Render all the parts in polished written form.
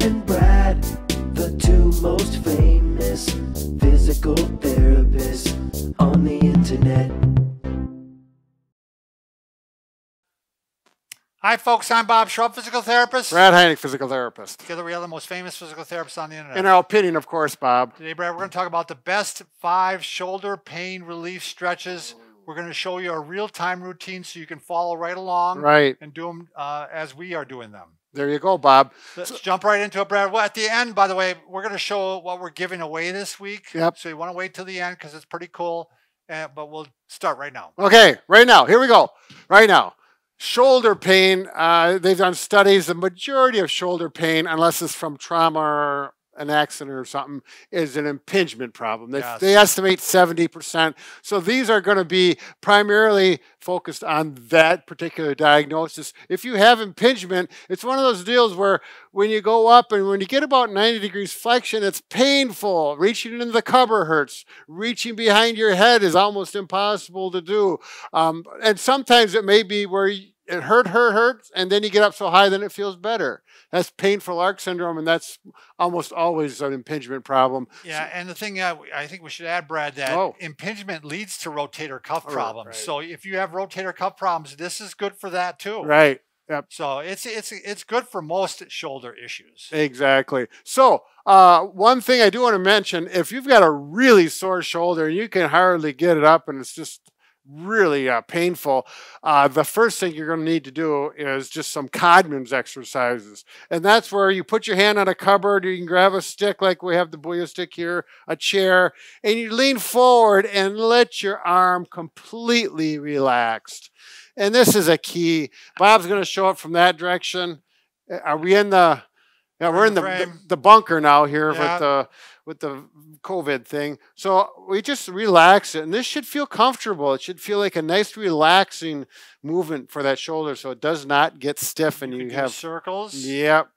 and Brad, the two most famous physical therapists on the internet. Hi folks, I'm Bob Schrupp, physical therapist. Brad Heineck, physical therapist. Together we are the most famous physical therapists on the internet. In our opinion, of course, Bob. Today, Brad, we're going to talk about the best 5 shoulder pain relief stretches. We're going to show you a real-time routine so you can follow right along and do them as we are doing them. There you go, Bob. Let's jump right into it, Brad. Well, at the end, by the way, we're going to show what we're giving away this week. Yep. So you want to wait till the end because it's pretty cool. But we'll start right now. Okay, right now. Here we go. Right now. Shoulder pain, they've done studies. The majority of shoulder pain, unless it's from trauma or an accident or something, is an impingement problem. They estimate 70%. So these are going to be primarily focused on that particular diagnosis. If you have impingement, it's one of those deals where when you go up and when you get about 90 degrees flexion, it's painful. Reaching into the cover hurts. Reaching behind your head is almost impossible to do. And sometimes it may be where it hurts, and then you get up so high, then it feels better. That's painful arc syndrome, and that's almost always an impingement problem. Yeah, and the thing I think we should add, Brad, that impingement leads to rotator cuff problems. Right. So if you have rotator cuff problems, this is good for that too. Right. Yep. So it's good for most shoulder issues. Exactly. So one thing I do want to mention, if you've got a really sore shoulder and you can hardly get it up and it's just really painful, the first thing you're going to need to do is just some Codman's exercises. And that's where you put your hand on a cupboard, you can grab a stick like we have the Booyah stick here, a chair, and you lean forward and let your arm completely relaxed. And this is a key. Bob's going to show it from that direction. Are we in the... Yeah, we're in the bunker now here with the COVID thing. So we just relax it, and this should feel comfortable. It should feel like a nice, relaxing movement for that shoulder, so it does not get stiff. And you have circles. Yep.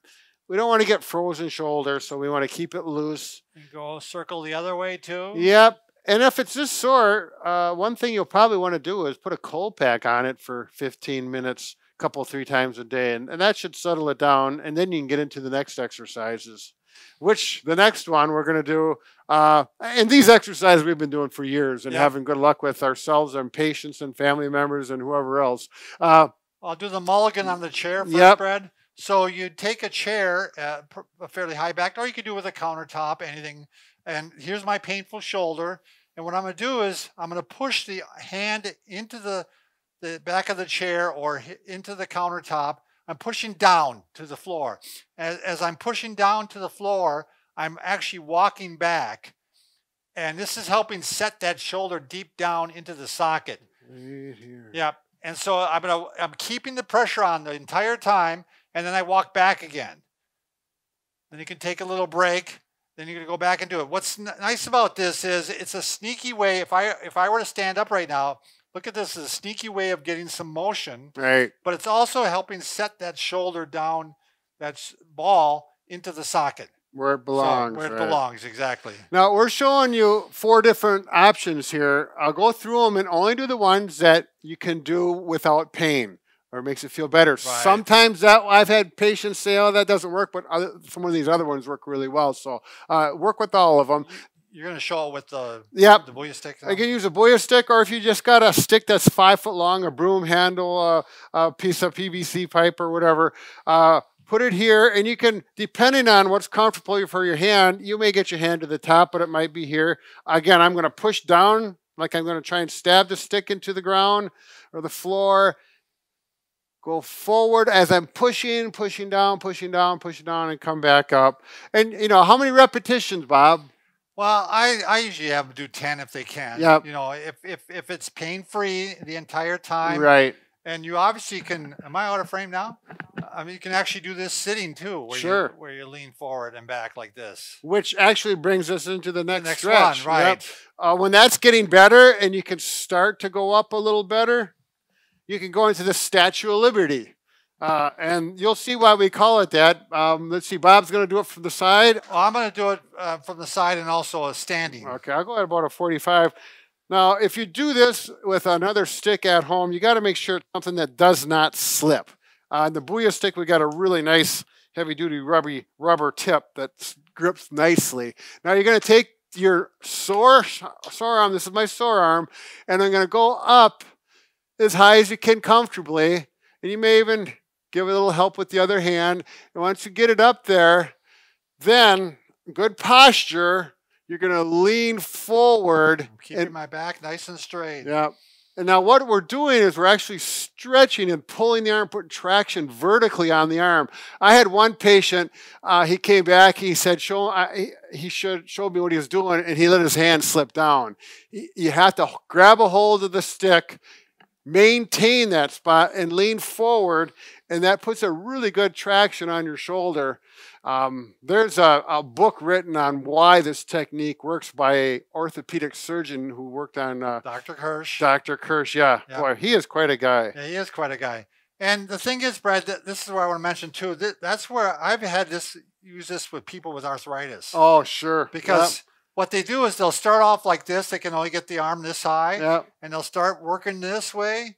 We don't want to get frozen shoulder, so we want to keep it loose. And go circle the other way too. Yep. And if it's this sore, one thing you'll probably want to do is put a cold pack on it for 15 minutes. Couple, 3 times a day, and that should settle it down, and then you can get into the next exercises, which the next one we're going to do, and these exercises we've been doing for years and having good luck with ourselves and patients and family members and whoever else. I'll do the mulligan on the chair first, Brad. So you take a chair, a fairly high back, or you could do with a countertop, anything, and here's my painful shoulder, and what I'm going to do is I'm going to push the hand into the back of the chair or into the countertop. I'm pushing down to the floor. As I'm pushing down to the floor, I'm actually walking back. And this is helping set that shoulder deep down into the socket. Right here. Yep. And so I'm keeping the pressure on the entire time, and then I walk back again. Then you can take a little break. Then you're going to go back and do it. What's nice about this is it's a sneaky way. If I were to stand up right now, look at this as a sneaky way of getting some motion. Right. But it's also helping set that shoulder down, that ball, into the socket. Where it belongs. So, where it belongs, exactly. Now, we're showing you 4 different options here. I'll go through them and only do the ones that you can do without pain or makes it feel better. Right. Sometimes I've had patients say, oh, that doesn't work, but some of these other ones work really well. So work with all of them. You're going to show it with the Booyah stick? I can use a Booyah stick, or if you just got a stick that's 5 foot long, a broom handle, a piece of PVC pipe or whatever, put it here, and you can, depending on what's comfortable for your hand, you may get your hand to the top, but it might be here. Again, I'm going to push down, like I'm going to try and stab the stick into the ground or the floor. Go forward as I'm pushing down, and come back up. And, you know, how many repetitions, Bob? Well, I usually have them do 10 if they can. Yep. You know, if it's pain-free the entire time. Right. And you obviously can, am I out of frame now? I mean, you can actually do this sitting too. Where you lean forward and back like this. Which actually brings us into the next stretch. One, right. Yep. When that's getting better and you can start to go up a little better, you can go into the Statue of Liberty. And you'll see why we call it that. Let's see, Bob's going to do it from the side. Well, I'm going to do it from the side and also standing. Okay, I'll go at about a 45. Now, if you do this with another stick at home, you got to make sure it's something that does not slip. On the Booyah stick, we got a really nice heavy-duty rubber tip that grips nicely. Now you're going to take your sore arm. This is my sore arm, and I'm going to go up as high as you can comfortably, and you may even give it a little help with the other hand. And once you get it up there, then good posture. You're going to lean forward. Keeping my back nice and straight. Yeah. And now what we're doing is we're actually stretching and pulling the arm, putting traction vertically on the arm. I had one patient, he came back, he said, he showed me what he was doing, and he let his hand slip down. You have to grab a hold of the stick, maintain that spot, and lean forward, and that puts a really good traction on your shoulder. There's a book written on why this technique works by an orthopedic surgeon who worked on Dr. Kirsch. Dr. Kirsch, yeah. Boy, he is quite a guy. Yeah, he is quite a guy. And the thing is, Brad, this is what I want to mention too. That's where I've had use this with people with arthritis. Oh, sure. Because what they do is they'll start off like this. They can only get the arm this high, and they'll start working this way.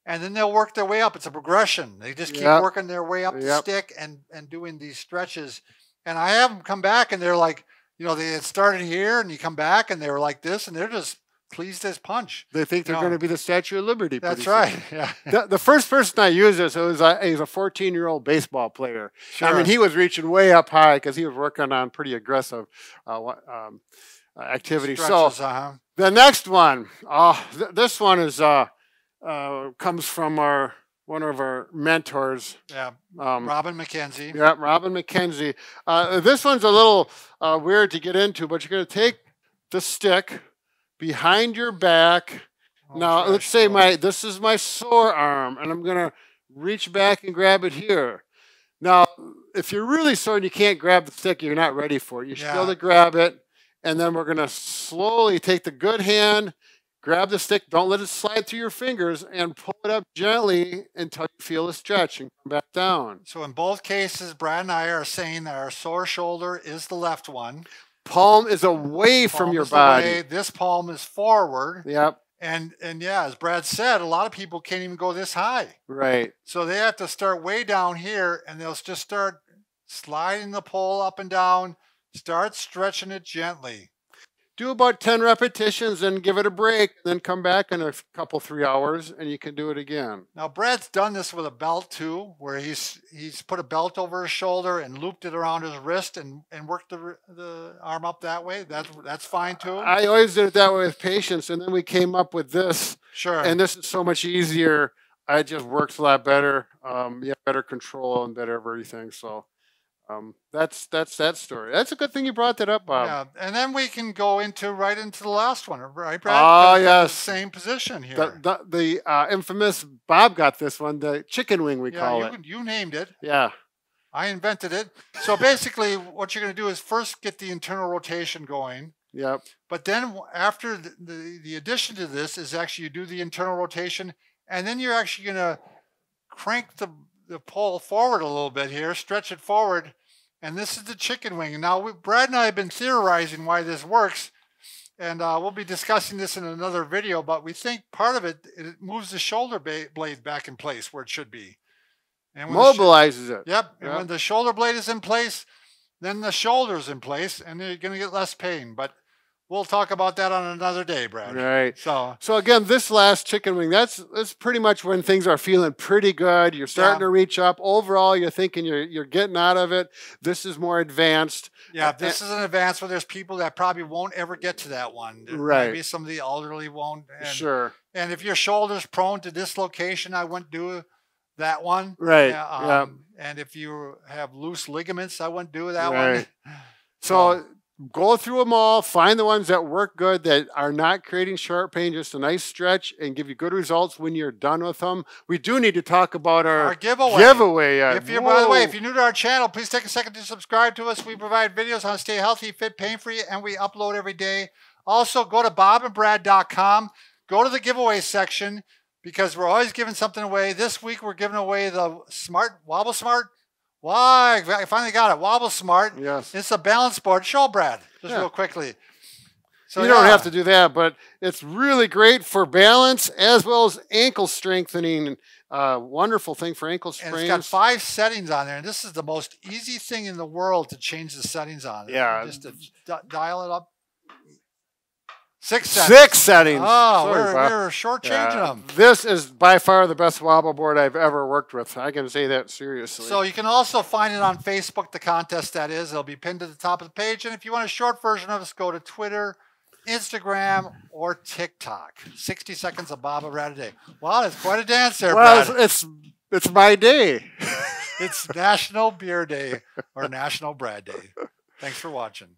And then they'll work their way up. It's a progression. They just keep working their way up the stick and doing these stretches. And I have them come back, and they're like, you know, they had started here, and you come back, and they were like this, and they're just pleased as punch. They think they're going to be the Statue of Liberty. That's right. Yeah. The first person I used this, he was a 14-year-old baseball player. Sure. I mean, he was reaching way up high because he was working on pretty aggressive activity. Stretches, so the next one, this one is comes from one of our mentors. Yeah, Robin Mckenzie. Yeah, Robin Mckenzie. This one's a little weird to get into, but you're going to take the stick behind your back. Now, let's say this is my sore arm, and I'm going to reach back and grab it here. Now, if you're really sore and you can't grab the stick, you're not ready for it. You should be able to grab it, and then we're going to slowly take the good hand, grab the stick, don't let it slide through your fingers, and pull it up gently until you feel a stretch and come back down. So in both cases, Brad and I are saying that our sore shoulder is the left one. Palm is away from your body. This palm is forward. Yep. And yeah, as Brad said, a lot of people can't even go this high. Right. So they have to start way down here, and they'll just start sliding the pole up and down, start stretching it gently. Do about 10 repetitions and give it a break, then come back in a couple, 3 hours, and you can do it again. Now, Brad's done this with a belt too, where he's put a belt over his shoulder and looped it around his wrist and worked the arm up that way. That's fine too. I always did it that way with patients, and then we came up with this. Sure. And this is so much easier. It just works a lot better. You have better control and better everything. So that's that story. That's a good thing you brought that up, Bob. Yeah, and then we can go right into the last one, right, Brad? Oh, yes. Same position here. The infamous Bob got this one, the chicken wing we call it. You named it. Yeah. I invented it. So basically, what you're going to do is first get the internal rotation going. Yep. But then after the addition to this is actually you do the internal rotation, and then you're actually going to crank the pole forward a little bit here, stretch it forward. And this is the chicken wing. Now, Brad and I have been theorizing why this works, and we'll be discussing this in another video, but we think part of it moves the shoulder blade back in place where it should be. And mobilizes it. Yep. And when the shoulder blade is in place, then the shoulder's in place, and you're going to get less pain. But we'll talk about that on another day, Brad. Right. So again, this last chicken wing, that's pretty much when things are feeling pretty good. You're starting to reach up. Overall, you're thinking you're getting out of it. This is more advanced. Yeah, this is an advanced where there's people that probably won't ever get to that one. Right. Maybe some of the elderly won't. Sure. And if your shoulder's prone to dislocation, I wouldn't do that one. Right. And if you have loose ligaments, I wouldn't do that one. So go through them all, find the ones that work good, that are not creating sharp pain, just a nice stretch, and give you good results when you're done with them. We do need to talk about our giveaway. By the way, if you're new to our channel, please take a second to subscribe to us. We provide videos on how to stay healthy, fit, pain-free, and we upload every day. Also, go to bobandbrad.com. Go to the giveaway section because we're always giving something away. This week, we're giving away the Wobblesmart. Why? I finally got it. Wobblesmart. Yes. It's a balance board. Show Brad just real quickly. So you don't have to do that, but it's really great for balance as well as ankle strengthening. Wonderful thing for ankle sprains. And it's got 5 settings on there, and this is the most easy thing in the world to change the settings on. Yeah. Just to dial it up. 6 settings. 6 settings. Oh, Sorry, we're shortchanging them. This is by far the best wobble board I've ever worked with. I can say that seriously. So you can also find it on Facebook, the contest that is. It'll be pinned to the top of the page. And if you want a short version of this, go to Twitter, Instagram, or TikTok. 60 seconds of Bob a Rat a day. Wow, that's quite a dance there, well, Brad. it's my day. It's National Beer Day or National Brad Day. Thanks for watching.